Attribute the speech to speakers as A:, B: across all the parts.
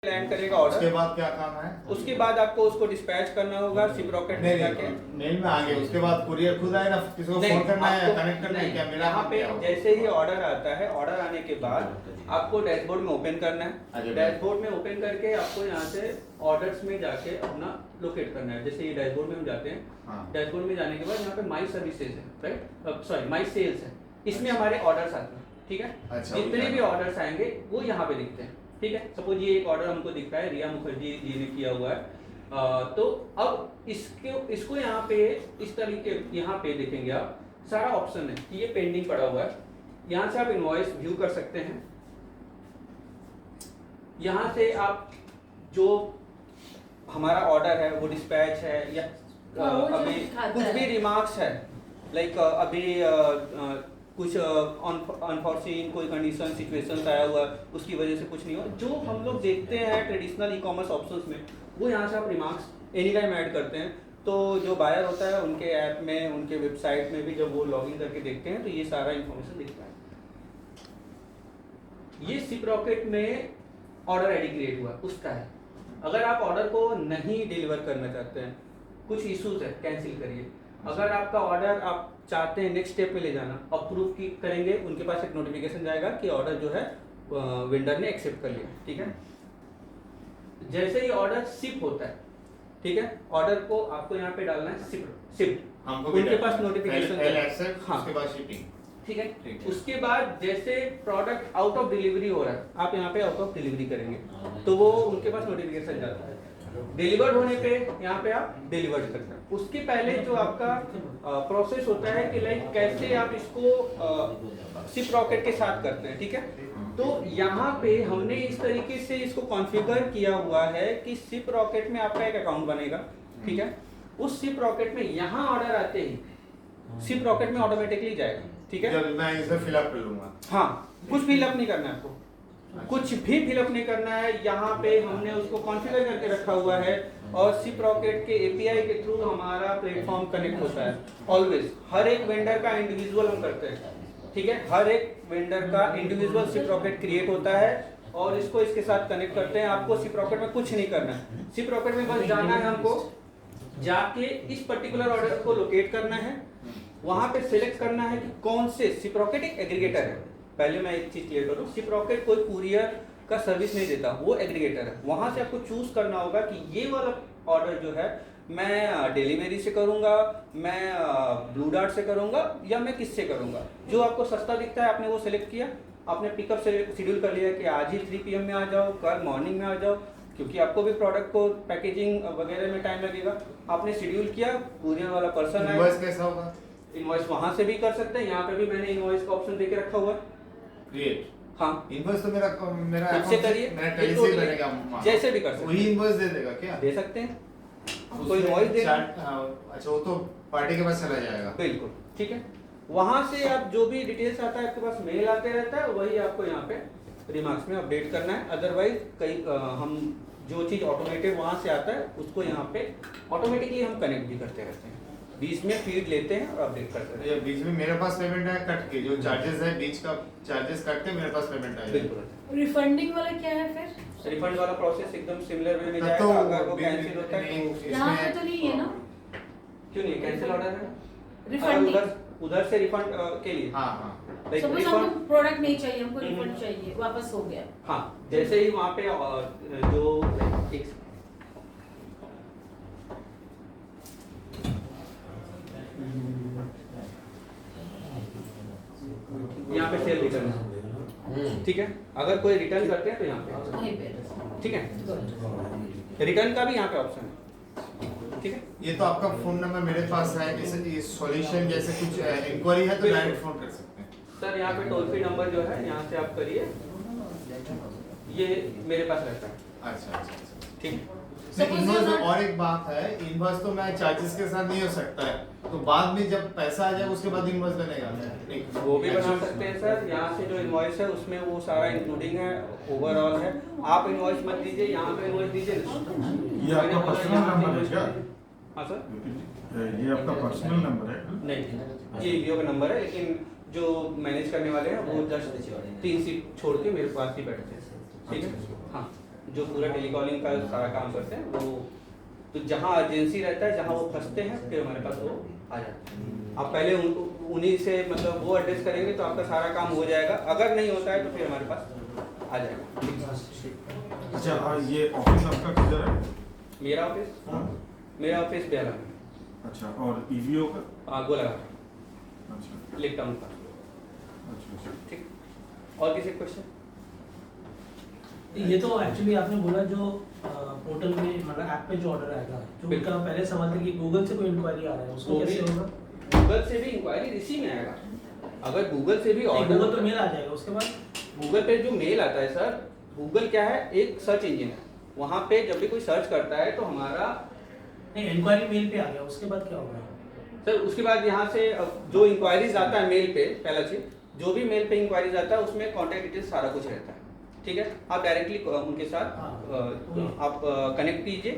A: Land करेगा order.
B: उसके बाद क्या काम है?
A: उसके बाद आपको उसको डिस्पैच करना होगा शिप रॉकेट में जाके।
B: मेल में आगे उसके बाद कुरियर खुद आएगा, किसी को फोन करना है, कनेक्ट करना है, क्या मेरा
A: यहाँ पे
B: क्या होगा?
A: जैसे ही ऑर्डर आता है, ऑर्डर आने के बाद आपको डैशबोर्ड में ओपन करना है। डैशबोर्ड में ओपन करके आपको यहाँ से ऑर्डर्स में जाके अपना लोकेट करना है। जैसे ये डैशबोर्ड में हम जाते हैं, डैशबोर्ड में जाने के बाद यहाँ पे माई सर्विसेज है, राइट, सॉरी माई सेल्स है, इसमें हमारे ऑर्डर्स आते हैं, ठीक है। जितने भी ऑर्डर्स आएंगे वो यहाँ पे दिखते हैं, ठीक है। सपोज ये एक ऑर्डर हमको दिख रहा है, रिया मुखर्जी जी ने किया हुआ है, तो अब इसको यहाँ पे इस तरीके यहाँ पे देखेंगे आप, सारा ऑप्शन है कि ये पेंडिंग पड़ा हुआ है। यहाँ से आप इनवॉइस व्यू कर सकते हैं। यहाँ से आप जो हमारा ऑर्डर है वो डिस्पैच है या अभी कुछ भी रिमार्क्स है, लाइक अभी कुछ अनफॉर्चून कोई कंडीशन सिचुएशन आया हुआ उसकी वजह से कुछ नहीं हो, जो हम लोग देखते हैं ट्रेडिशनल ई कॉमर्स ऑप्शंस में, वो यहाँ से आप रिमार्क्स एनी टाइम ऐड करते हैं। तो जो बायर होता है उनके ऐप में, उनके वेबसाइट में भी जब वो लॉगिन करके देखते हैं तो ये सारा इंफॉर्मेशन दिखता है। ये शिप रॉकेट में ऑर्डर आईडी क्रिएट हुआ उसका है। अगर आप ऑर्डर को नहीं डिलीवर करना चाहते हैं, कुछ इश्यूज है, कैंसिल करिए। अगर आपका ऑर्डर आप चाहते हैं नेक्स्ट स्टेप में ले जाना, अप्रूव की करेंगे, उनके पास एक नोटिफिकेशन जाएगा कि ऑर्डर जो है वेंडर ने एक्सेप्ट कर लिया, ठीक है। जैसे ही ऑर्डर शिप होता है, ठीक है, ऑर्डर को आपको यहाँ पे डालना है शिप, उनके पास नोटिफिकेशन, हाँ, उसके बाद शिपिंग, ठीक है। उसके बाद जैसे प्रोडक्ट आउट ऑफ डिलीवरी हो रहा है, आप यहाँ पे आउट ऑफ डिलीवरी करेंगे तो वो उनके पास नोटिफिकेशन जाता है। डिलीवर्ड होने पे यहाँ पे आप डिलीवर्ड करते हैं। उसके पहले जो आपका प्रोसेस होता है कि लाइक कैसे आप इसको शिप रॉकेट के साथ करते हैं, ठीक है। तो यहाँ पे हमने इस तरीके से इसको कॉन्फ़िगर किया हुआ है कि शिप रॉकेट में आपका एक अकाउंट बनेगा, ठीक है। उस शिप रॉकेट में यहाँ ऑर्डर आते ही शिप रॉकेट में ऑटोमेटिकली जाएगा, ठीक है।
B: जब मैं इसे फिलअप कर लूंगा,
A: हाँ, कुछ फिलअप नहीं करना है आपको, कुछ भी फिलअप नहीं करना है। यहाँ पे हमने उसको कॉन्फ़िगर करके रखा हुआ है और शिप रॉकेट के एपीआई के थ्रू हमारा प्लेटफॉर्म कनेक्ट होता है ऑलवेज। हर एक वेंडर का इंडिविजुअल हम करते हैं, ठीक है। हर एक वेंडर का इंडिविजुअल शिप रॉकेट क्रिएट होता है और इसको इसके साथ कनेक्ट करते हैं। आपको शिप रॉकेट में कुछ नहीं करना है, शिप रॉकेट में बस जाना है, हमको जाके इस पर्टिकुलर ऑर्डर को लोकेट करना है, वहां पे सिलेक्ट करना है कि कौन से, शिप रॉकेट एक एग्रीगेटर है। पहले मैं एक चीज क्लियर करूं, शिप रॉकेट कोई कुरियर का सर्विस नहीं देता, वो एग्रीगेटर है। वहां से आपको चूज करना होगा कि ये वाला ऑर्डर जो है मैं डिलीवरी से करूंगा, मैं ब्लू डार्ट से करूंगा या मैं किससे करूंगा। जो आपको सस्ता दिखता है आपने वो सिलेक्ट किया, आपने पिकअप से शेड्यूल कर लिया कि आज ही 3 PM में आ जाओ, कल मॉर्निंग में आ जाओ, क्योंकि आपको भी प्रोडक्ट को पैकेजिंग वगैरह में टाइम लगेगा। आपने शेड्यूल किया, कुरियर वाला पर्सन आया।
B: इनवॉइस कैसा होगा?
A: इनवॉइस वहां से भी कर सकते हैं, यहाँ पे भी मैंने इनवॉइस का ऑप्शन देके रखा हुआ है,
B: क्रिएट।
A: हाँ,
B: इनवॉइस तो मेरा
A: खुद से करिए,
B: मेरा टेली से बनेगा,
A: जैसे भी कर सकते हैं।
B: वही इनवॉइस दे देगा क्या?
A: दे सकते हैं, कोई इनवॉइस दे।
B: अच्छा, वो तो पार्टी के पास चला जाएगा,
A: बिल्कुल, ठीक है। वहां से आप जो भी डिटेल्स आता है आपके पास मेल आते रहता है, वही आपको यहाँ पे रिमार्क्स में अपडेट करना है। अदरवाइज कई हम जो चीज ऑटोमेटेड वहां से आता है उसको यहाँ पे ऑटोमेटिकली हम कनेक्ट भी करते रहते हैं, बीच में फीड लेते हैं और अपडेट करते रहते हैं।
B: बीच में मेरे पास पेमेंट है कट के, जो चार्जेस है बीच का चार्जेस कट के मेरे पास पेमेंट आएगा।
A: बिल्कुल।
C: रिफंडिंग वाला क्या है फिर?
A: रिफंड वाला प्रोसेस एकदम सिमिलर वे में जाएगा। अगर वो कैंसिल होता है तो
C: यहाँ पे तो नहीं है ना?
A: क्यों नहीं, कैंसिल ऑर्डर है,
C: रिफंडिंग
A: उधर से रिफंड के लिए,
B: हाँ हाँ,
C: सपोज हमको प्रोडक्ट नहीं चाहिए, हमको रिफंड चाहिए, वापस हो गया,
A: हाँ, जैसे ही वहाँ पे जो एक यहाँ पे सेल रिटर्न है, ठीक है। अगर कोई रिटर्न करते हैं तो यहाँ पे,
C: वहीं पे,
A: ठीक है। रिटर्न का भी यहाँ पे ऑप्शन है, ठीक है।
B: ये तो आपका फोन नंबर मेरे पास है, जैसे सॉल्यूशन जैसे कुछ इंक्वायरी है तो डायरेक्ट फोन कर सकते हैं
A: सर। यहाँ पे टोल फ्री नंबर जो है यहाँ से आप करिए, ये मेरे पास रहता है।
B: अच्छा अच्छा अच्छा,
A: ठीक है।
B: इनवॉइस और एक बात है, इनवॉइस तो मैं चार्जेस के साथ नहीं हो सकता है, तो बाद में जब पैसा आ जाए उसके बाद इनवॉइस बनेगा,
A: वो भी बना सकते हैं सर। यहाँ से जो इनवॉइस है उसमें वो सारा इंक्लूडिंग है, ओवरऑल है। आप इनवॉइस मत दीजिए, यहाँ पे इनवॉइस दीजिए।
D: ये आपका पर्सनल नंबर है क्या?
A: हाँ सर,
D: ये आपका पर्सनल नंबर है?
A: नहीं, ये वीडियो का नंबर है, लेकिन जो मैनेज करने वाले हैं वो जस्ट 3 सीट छोड़ के मेरे पास ही बैठते हैं, ठीक है। हाँ, जो पूरा टेलीकॉलिंग का सारा काम करते हैं वो, तो जहाँ अर्जेंसी रहता है, जहाँ वो फंसते हैं, फिर हमारे पास वो आ जाते हैं। आप पहले उन्हीं से मतलब वो एड्रेस करेंगे तो आपका सारा काम हो जाएगा, अगर नहीं होता है तो फिर हमारे पास आ जाएगा।
D: अच्छा ये ऑफिस आपका किधर है?
A: मेरा ऑफिस,
D: हाँ।
A: मेरा ऑफिस बेला में,
D: अच्छा और ईवीओ का?
A: गोला
D: अच्छा
A: लेक टाउन का।
D: अच्छा।
A: ठीक, और किसी क्वेश्चन?
E: ये तो एक्चुअली आपने बोला जो पोर्टल में मतलब ऐप पे जो ऑर्डर आएगा, जो
A: बिल्कुल।
E: उनका पहले सवाल था कि गूगल से कोई इंक्वायरी आ रहा है उसको
A: वो
E: कैसे
A: भी-
E: होगा?
A: गूगल से भी इंक्वायरी रिसीव में आएगा। अगर गूगल से भी ऑर्डर
E: गूगल तो मेल आ जाएगा उसके बाद।
A: गूगल पे जो मेल आता है सर, गूगल क्या है, एक सर्च इंजन है, वहाँ पे जब भी कोई सर्च करता है तो हमारा
E: नहीं, इंक्वायरी मेल पे आ गया, उसके बाद क्या होगा?
A: सर उसके बाद यहाँ से जो इंक्वायरीज आता है मेल पे, पहला चीज जो भी मेल पे इंक्वायरीज आता है उसमें कॉन्टैक्ट डिटेल्स सारा कुछ रहता है, ठीक है। आप डायरेक्टली उनके साथ आप कनेक्ट कीजिए,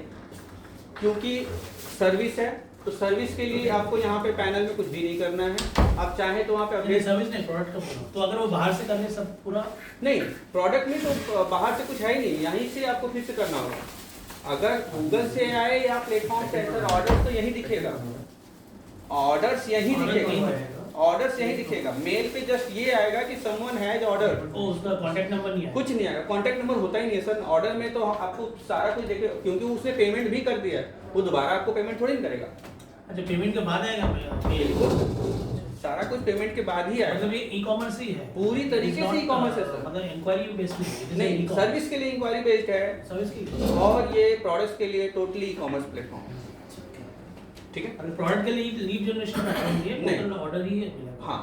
A: क्योंकि सर्विस है तो सर्विस के लिए आपको यहाँ पे पैनल में कुछ भी नहीं करना है। आप चाहें तो वहाँ पे
E: नहीं,
A: अपडेट,
E: सर्विस नहीं, प्रोडक्ट का बोला। तो अगर वो बाहर से करने सब पूरा
A: नहीं प्रोडक्ट में तो बाहर से कुछ है ही नहीं, यहीं से आपको फिर से करना होगा। अगर गूगल से आए या प्लेटफॉर्म से आए ऑर्डर तो यही दिखेगा, ऑर्डर्स यही दिखेगा, ऑर्डर्स यही दिखेगा। मेल पे जस्ट ये आएगा कि समवन हैज ऑर्डर,
E: ओ उसका कांटेक्ट नंबर नहीं है।
A: कुछ नहीं आएगा, कांटेक्ट नंबर होता ही नहीं है सर। ऑर्डर में तो आपको सारा कुछ देखे, क्योंकि उसने पेमेंट भी कर दिया है, वो दोबारा आपको पेमेंट थोड़ी नहीं करेगा।
E: अच्छा, पेमेंट के बाद आएगा मेल?
A: सारा कुछ पेमेंट के बाद ही आएगा,
E: मतलब ये ई-कॉमर्स ही है
A: पूरी तरीके से ई-कॉमर्स है सर।
E: मतलब इंक्वायरी बेस्ड नहीं,
A: नहीं, सर्विस के लिए इंक्वायरी बेस्ड है
E: सर्विस की।
A: और ये प्रोडक्ट्स के लिए टोटली ई कॉमर्स प्लेटफॉर्म है, ठीक है।
E: अगर प्रोडक्ट के लिए लीड जनरेशन का काम नहीं है,
A: नहीं।
E: टोटल ऑर्डर ही है।
A: हाँ,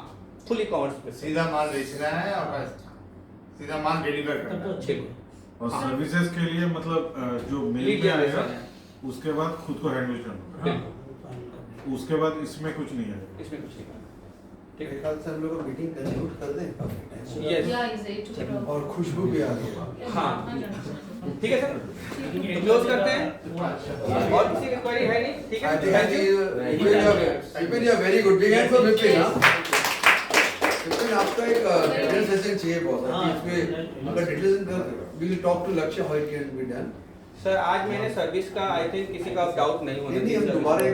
A: फुल ई कॉमर्स पे
B: सीधा माल बेचना है और बस सीधा माल डिलीवर
E: तब
B: करना
E: तो
B: है।
E: अच्छे
D: और
A: हाँ।
D: सर्विसेज के लिए मतलब जो मेल
A: लीड
D: पे आएगा
A: जनरेशन है,
D: उसके बाद खुद को हैंडल करना,
A: बिल्कुल।
D: उसके बाद इसमें कुछ नहीं है।
A: इसमें कुछ नहीं करना, ठीक
F: मेरे
A: है।
F: ख्याल से हम लोग मीटिंग कंक्लूड कर दें।
A: Yes.
C: Yeah, is it to the-
F: और खुशबू भी आ रही है।
A: हाँ, ठीक है सर, तो क्लोज करते हैं। और किसी इंक्वायरी है नहीं, ठीक
F: I
A: है।
F: think
A: Thank you.
F: Vipin, you are very good. Big hand for Vipin, हाँ? Vipin, आपका एक डिटेल सेशन चाहिए बहुत,
E: हाँ,
F: इसमें अगर detail we'll talk to Lakshya how it can be done.
A: Sir आज मैंने सर्विस का आई थिंक किसी का डाउट नहीं होना
F: नहीं,
A: चाहिए
F: हम
A: service
F: दोबारा
A: का।